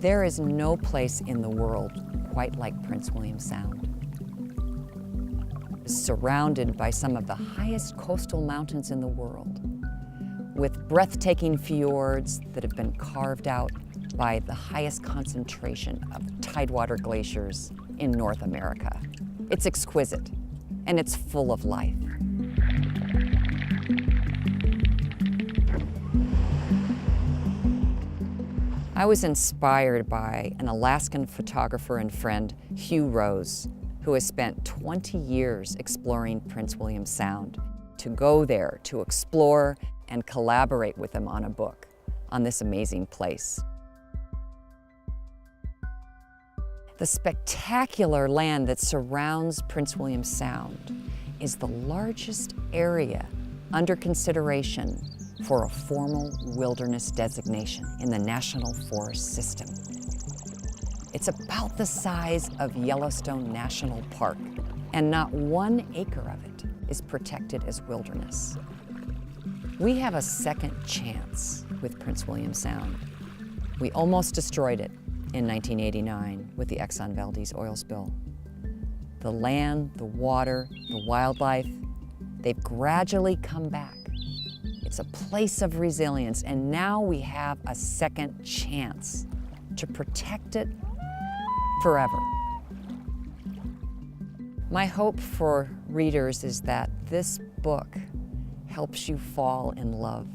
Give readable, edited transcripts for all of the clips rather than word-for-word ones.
There is no place in the world quite like Prince William Sound. It's surrounded by some of the highest coastal mountains in the world, with breathtaking fjords that have been carved out by the highest concentration of tidewater glaciers in North America. It's exquisite, and it's full of life. I was inspired by an Alaskan photographer and friend, Hugh Rose, who has spent 20 years exploring Prince William Sound, to go there to explore and collaborate with him on a book on this amazing place. The spectacular land that surrounds Prince William Sound is the largest area under consideration for a formal wilderness designation in the National Forest System. It's about the size of Yellowstone National Park, and not 1 acre of it is protected as wilderness. We have a second chance with Prince William Sound. We almost destroyed it in 1989 with the Exxon Valdez oil spill. The land, the water, the wildlife, they've gradually come back. It's a place of resilience, and now we have a second chance to protect it forever. My hope for readers is that this book helps you fall in love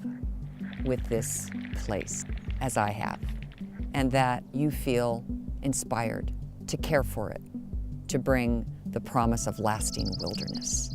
with this place, as I have, and that you feel inspired to care for it, to bring the promise of lasting wilderness.